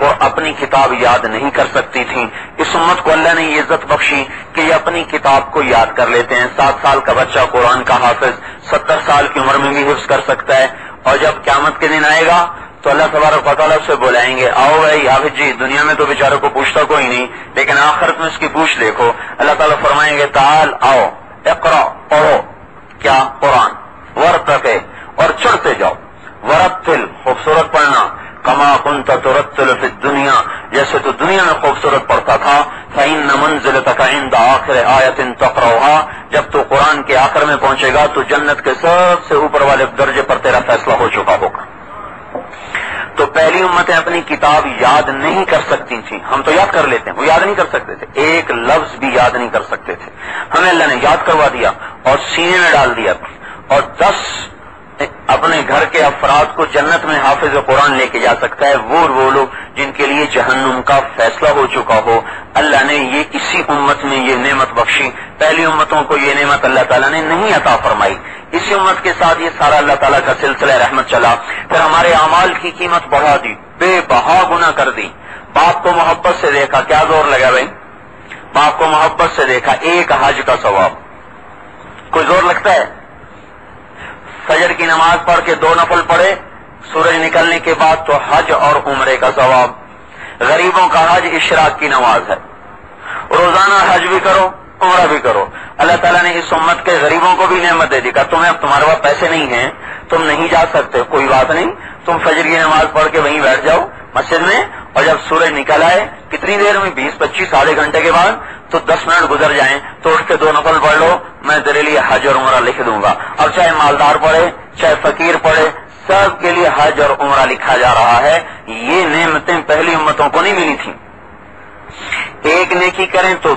وہ اپنی کتاب یاد نہیں کر سکتی تھیں. اس امت کو اللہ نے یہ عزت بخشی کہ یہ اپنی کتاب کو یاد کر لیتے ہیں. 7 سال کا بچہ قرآن کا حافظ 70 سال کی عمر میں بھی حفظ کر سکتا ہے. اور جب قیامت کے دن آئے گا تو اللہ تبارک و تعالیٰ سے بلائیں گے, آؤ بھائی حافظ جی. دنیا میں تو بیچاروں کو پوچھتا کوئی نہیں, لیکن آخرت میں اس کی پوچھ دیکھو. اللہ تعالیٰ فرمائیں گے تعال آؤ اقرا پڑھو کیا قرآن, ورتقے اور چڑھتے جاؤ, ورتل خوبصورت پڑھنا, کما کنت ترتل فی الدنیا جیسے تو دنیا میں خوبصورت پڑھتا تھا. فإن منزلتک عند آخر آیت تقرأها, جب تو قرآن کے آخر میں پہنچے گا تو جنت کے سب سے اوپر والے درجے پر تیرا فیصلہ ہو چکا ہوگا. تو پہلی امتیں اپنی کتاب یاد نہیں کر سکتی تھیں. ہم تو یاد کر لیتے ہیں, وہ یاد نہیں کر سکتے تھے, ایک لفظ بھی یاد نہیں کر سکتے تھے. ہمیں اللہ نے یاد کروا دیا اور سینے میں ڈال دیا, اور 10 اپنے گھر کے افراد کو جنت میں حافظ قرآن لے کے جا سکتا ہے. وہ لوگ جن کے لیے جہنم کا فیصلہ ہو چکا ہو. اللہ نے یہ اسی امت میں یہ نعمت بخشی. پہلی امتوں کو یہ نعمت اللہ تعالیٰ نے نہیں عطا فرمائی. اسی امت کے ساتھ یہ سارا اللہ تعالیٰ کا سلسلہ رحمت چلا. پھر ہمارے اعمال کی قیمت بڑھا دی, بے بہا گنا کر دی. باپ کو محبت سے دیکھا, کیا زور لگا بھائی, باپ کو محبت سے دیکھا, ایک حج کا ثواب. کوئی زور لگتا ہے؟ فجر کی نماز پڑھ کے 2 نفل پڑھے سورج نکلنے کے بعد تو حج اور عمرے کا ثواب. غریبوں کا حج اشراق کی نماز ہے. روزانہ حج بھی کرو عمرہ بھی کرو. اللہ تعالیٰ نے اس امت کے غریبوں کو بھی نعمت دے دی. کہا تمہیں اب تمہارے پاس پیسے نہیں ہیں, تم نہیں جا سکتے, کوئی بات نہیں, تم فجر کی نماز پڑھ کے وہیں بیٹھ جاؤ مسجد میں, اور جب سورج نکل آئے کتنی دیر میں, 20-25 آدھے گھنٹے کے بعد تو 10 منٹ گزر جائیں تو اٹھ کے 2 نفل پڑھ لو, میں تیرے لیے حج اور عمرہ لکھ دوں گا. اب چاہے مالدار پڑھے چاہے فقیر پڑھے, سب کے لیے حج اور عمرہ لکھا جا رہا ہے. یہ نعمتیں پہلی امتوں کو نہیں ملی تھیں. ایک نیکی کریں تو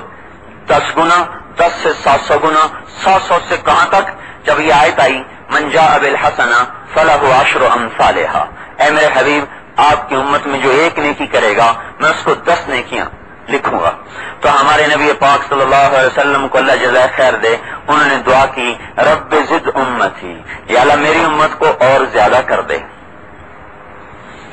10 گنا, 10 سے 700 گنا, 700 سے کہاں تک, جب یہ آیت آئی من جاء بالحسنہ فلہ عشر امثالھا, اے میرے حبیب آپ کی امت میں جو ایک نیکی کرے گا میں اس کو 10 نیکیاں لکھوں گا. تو ہمارے نبی پاک صلی اللہ علیہ وسلم کو اللہ جزائے خیر دے, انہوں نے دعا کی رب زد امتی, یا اللہ میری امت کو اور زیادہ کر دے.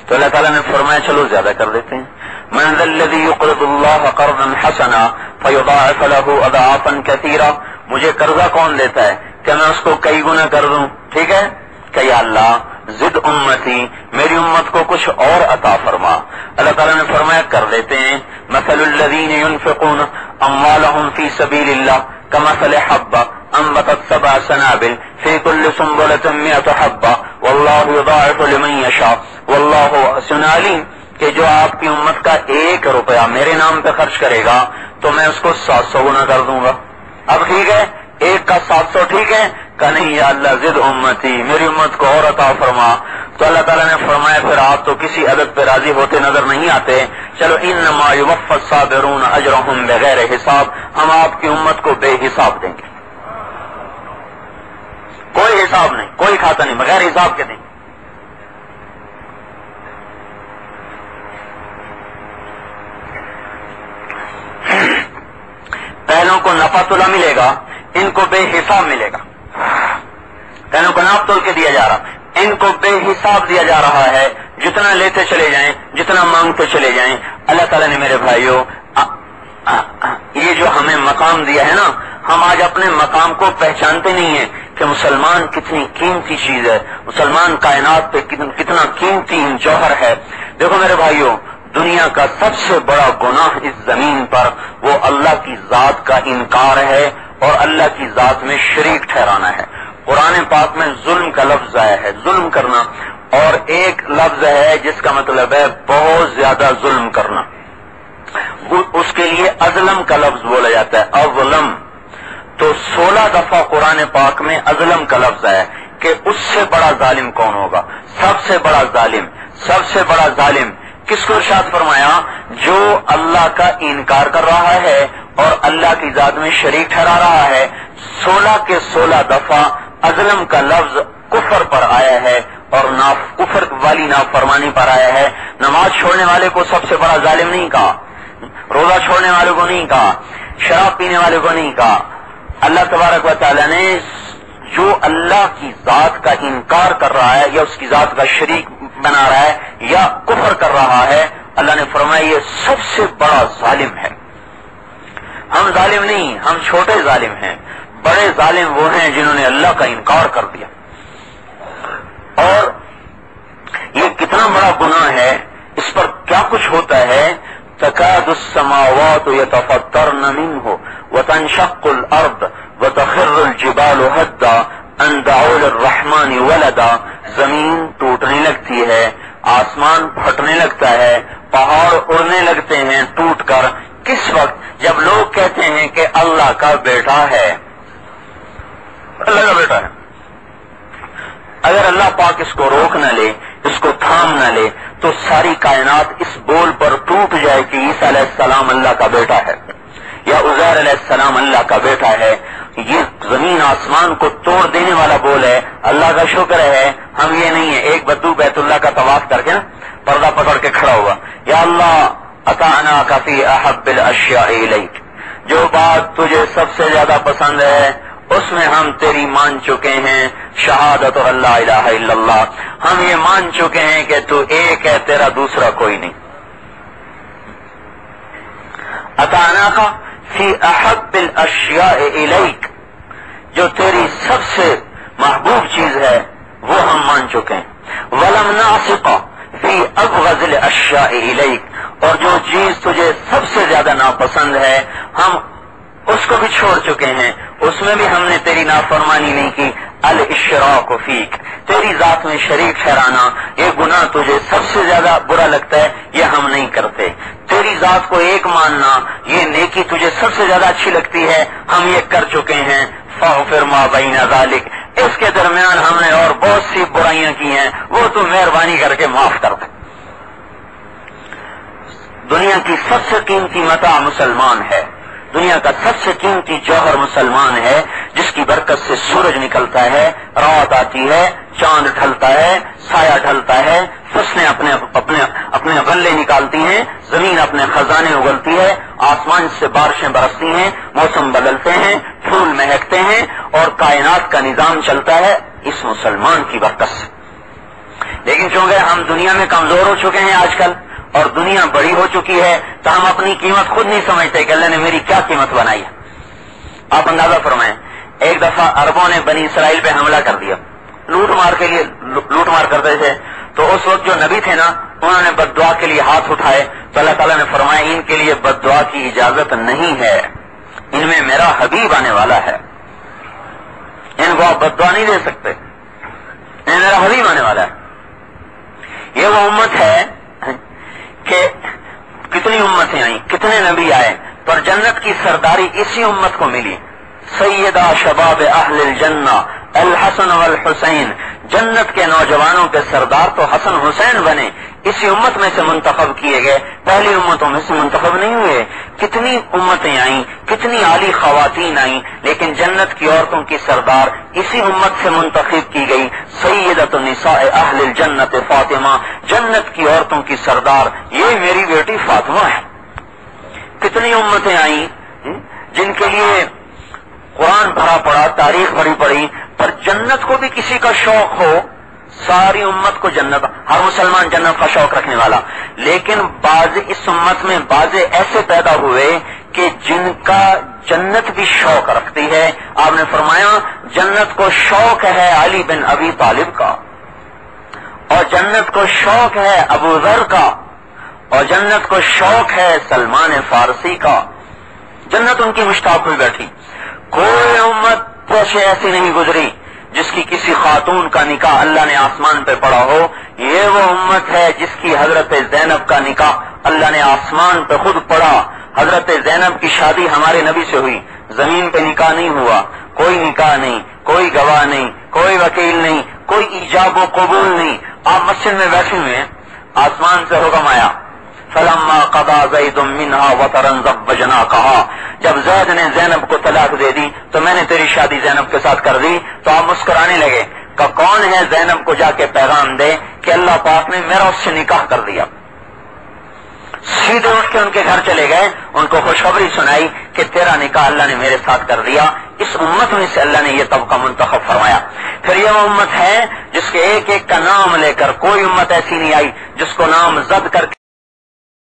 تو اللہ تعالیٰ نے فرمایا چلو زیادہ کر دیتے ہیں. من ذا الذی یقرض اللہ قرضا حسنا فیضاعف له اضعافا کثیرا, مجھے قرضہ کون دیتا ہے کہ میں اس کو کئی گنا کر دوں. ٹھیک ہے کہ یا اللہ زد امتی, میری امت کو کچھ اور عطا فرما. اللہ تعالیٰ نے فرمایا کر دیتے ہیں. مثل الذین ينفقون اموالهم فی سبیل اللہ کمثل حبہ انبتت 7 سنابل فی کل سنبلۃ 100 حبہ واللہ یضاعف لمن یشاء واللہ واسع علیم, کہ جو آپ کی امت کا 1 روپیہ میرے نام پہ خرچ کرے گا تو میں اس کو 700 گنا کر دوں گا. اب ٹھیک ہے, 1 کا 700 ٹھیک ہے کہ نہیں, یا اللہ زد امتی, میری امت کو اور عطا فرما. تو اللہ تعالیٰ نے فرمایا پھر آپ تو کسی عدد پہ راضی ہوتے نظر نہیں آتے, چلو انما یوفی الصابرون اجرهم بغیر حساب, ہم آپ کی امت کو بے حساب دیں گے. کوئی حساب نہیں, کوئی کھاتا نہیں, بغیر حساب کے دیں گے. پہلوں کو نفع تلا ملے گا, ان کو بے حساب ملے گا. پہلوں کو ناپ تول کے دیا جا رہا, ان کو بے حساب دیا جا رہا ہے. جتنا لیتے چلے جائیں, جتنا مانگتے چلے جائیں. اللہ تعالیٰ نے میرے بھائیوں یہ جو ہمیں مقام دیا ہے نا, ہم آج اپنے مقام کو پہچانتے نہیں ہیں کہ مسلمان کتنی قیمتی چیز ہے, مسلمان کائنات پہ کتنا قیمتی جوہر ہے. دیکھو میرے بھائیوں, دنیا کا سب سے بڑا گناہ اس زمین پر وہ اللہ کی ذات کا انکار ہے اور اللہ کی ذات میں شریک ٹھہرانا ہے. قرآن پاک میں ظلم کا لفظ آیا ہے, ظلم کرنا, اور ایک لفظ ہے جس کا مطلب ہے بہت زیادہ ظلم کرنا. اس کے لیے ازلم کا لفظ بولا جاتا ہے, اظلم. تو 16 دفعہ قرآن پاک میں ازلم کا لفظ آیا کہ اس سے بڑا ظالم کون ہوگا, سب سے بڑا ظالم. سب سے بڑا ظالم کس کو ارشاد فرمایا, جو اللہ کا انکار کر رہا ہے اور اللہ کی ذات میں شریک ٹھہرا رہا ہے. 16 کے 16 دفعہ ازلم کا لفظ کفر پر آیا ہے اور کفر والی نافرمانی پر آیا ہے. نماز چھوڑنے والے کو سب سے بڑا ظالم نہیں کہا, روزہ چھوڑنے والے کو نہیں کہا, شراب پینے والے کو نہیں کہا. اللہ تبارک و تعالیٰ نے جو اللہ کی ذات کا انکار کر رہا ہے یا اس کی ذات کا شریک بنا رہا ہے یا کفر کر رہا ہے, اللہ نے فرمایا یہ سب سے بڑا ظالم ہے. ہم ظالم نہیں، ہم چھوٹے ظالم ہیں. بڑے ظالم وہ ہیں جنہوں نے اللہ کا انکار کر دیا. اور یہ کتنا بڑا گناہ ہے، اس پر کیا کچھ ہوتا ہے. تکاد السماوات یتفطرن منہ وتنشق الارض وتخر الجبال ہدا ان دعوا للرحمن ولدا. زمین ٹوٹنے لگتی ہے، آسمان پھٹنے لگتا ہے، پہاڑ اڑنے لگتے ہیں ٹوٹ کر. کس وقت؟ جب لوگ کہتے ہیں کہ اللہ کا بیٹا ہے. اللہ کا بیٹا ہے. اگر اللہ پاک اس کو روک نہ لے، اس کو تھام نہ لے، تو ساری کائنات اس بول پر ٹوٹ جائے کہ عیسیٰ علیہ السلام اللہ کا بیٹا ہے یا عزیر علیہ السلام اللہ کا بیٹا ہے. یہ زمین آسمان کو توڑ دینے والا بول ہے. اللہ کا شکر ہے ہم یہ نہیں ہے. ایک بدو بیت اللہ کا طواف کر کے نا پردہ پکڑ کے کھڑا ہوا، یا اللہ اطعنا کا فی احب الاشیاء الیک، جو بات تجھے سب سے زیادہ پسند ہے اس میں ہم تیری مان چکے ہیں. شہادت اور لا الہ الا اللہ، ہم یہ مان چکے ہیں کہ تو ایک ہے، تیرا دوسرا کوئی نہیں. اطعنا کا فی احب الاشیاء الیک، جو تیری سب سے محبوب چیز ہے وہ ہم مان چکے ہیں. ولم نعصق فی ابغض الاشیاء الیک، اور جو چیز تجھے سب سے زیادہ ناپسند ہے ہم اس کو بھی چھوڑ چکے ہیں، اس میں بھی ہم نے تیری نافرمانی نہیں کی. الاشراک فیک، تیری ذات میں شریک ٹھہرانا، یہ گناہ تجھے سب سے زیادہ برا لگتا ہے، یہ ہم نہیں کرتے. تیری ذات کو ایک ماننا، یہ نیکی تجھے سب سے زیادہ اچھی لگتی ہے، ہم یہ کر چکے ہیں. فاغفر ما بین ذلک، اس کے درمیان ہم نے اور بہت سی برائیاں کی ہیں، وہ تو مہربانی کر کے معاف کر دے. دنیا کی سب سے قیمتی متاع مسلمان ہے، دنیا کا سب سے قیمتی جوہر مسلمان ہے، جس کی برکت سے سورج نکلتا ہے، رات آتی ہے، چاند ڈھلتا ہے، سایہ ڈھلتا ہے، فصلیں اپنے غلے نکالتی ہیں، زمین اپنے خزانے اگلتی ہے، آسمان سے بارشیں برستی ہیں، موسم بدلتے ہیں، پھول مہکتے ہیں، اور کائنات کا نظام چلتا ہے اس مسلمان کی برکت سے. لیکن چونکہ ہم دنیا میں کمزور ہو چکے ہیں آج کل، اور دنیا بڑی ہو چکی ہے، تو ہم اپنی قیمت خود نہیں سمجھتے کہ اللہ نے میری کیا قیمت بنائی ہے. آپ اندازہ فرمائیں، ایک دفعہ عربوں نے بنی اسرائیل پہ حملہ کر دیا، لوٹ مار کرتے تھے. تو اس وقت جو نبی تھے نا، انہوں نے بد دعا کے لیے ہاتھ اٹھائے، تو اللہ تعالیٰ نے فرمایا ان کے لیے بد دعا کی اجازت نہیں ہے، ان میں میرا حبیب آنے والا ہے، ان کو آپ بد دعا نہیں دے سکتے، ان میرا حبیب آنے والا ہے. یہ وہ امت ہے کہ کتنی امتیں آئیں، کتنے نبی آئے، پر جنت کی سرداری اسی امت کو ملی. سیدہ شباب اہل الجنہ الحسن والحسین، جنت کے نوجوانوں کے سردار تو حسن حسین بنے، اسی امت میں سے منتخب کیے گئے، پہلی امتوں میں سے منتخب نہیں ہوئے. کتنی امتیں آئیں، کتنی عالی خواتین آئیں، لیکن جنت کی عورتوں کی سردار اسی امت سے منتخب کی گئی. سیدۃ النساء اہل الجنت فاطمہ، جنت کی عورتوں کی سردار یہ میری بیٹی فاطمہ ہے. کتنی امتیں آئیں جن کے لیے قرآن بھرا پڑا، تاریخ بھری پڑی، پر جنت کو بھی کسی کا شوق ہو، ساری امت کو جنت، ہر مسلمان جنت کا شوق رکھنے والا. لیکن بعض اس امت میں بعض ایسے پیدا ہوئے کہ جن کا جنت بھی شوق رکھتی ہے. آپ نے فرمایا جنت کو شوق ہے علی بن ابی طالب کا، اور جنت کو شوق ہے ابو ذر کا، اور جنت کو شوق ہے سلمان فارسی کا. جنت ان کی مشتاق ہوئی بیٹھی. کوئی امت ایسی نہیں گزری جس کی کسی خاتون کا نکاح اللہ نے آسمان پہ پڑھا ہو. یہ وہ امت ہے جس کی حضرت زینب کا نکاح اللہ نے آسمان پہ خود پڑھا. حضرت زینب کی شادی ہمارے نبی سے ہوئی، زمین پہ نکاح نہیں ہوا، کوئی نکاح نہیں، کوئی گواہ نہیں، کوئی وکیل نہیں، کوئی ایجاب و قبول نہیں. آپ مسجد میں بیٹھے ہوئے ہیں، آسمان سے حکم آیا فلما قضى زید منها وطرا زوجناکها، جب زید نے زینب کو طلاق دے دی تو میں نے تیری شادی زینب کے ساتھ کر دی. تو آپ مسکرانے لگے کہ کون ہے زینب کو جا کے پیغام دے کہ اللہ پاک نے میرا اس سے نکاح کر دیا. سیدھے اٹھ کے ان کے گھر چلے گئے، ان کو خوشخبری سنائی کہ تیرا نکاح اللہ نے میرے ساتھ کر دیا. اس امت میں سے اللہ نے یہ طبقہ منتخب فرمایا. پھر یہ وہ امت ہے جس کے ایک ایک کا نام لے کر کوئی امت ایسی نہیں آئی جس کو نام زد کر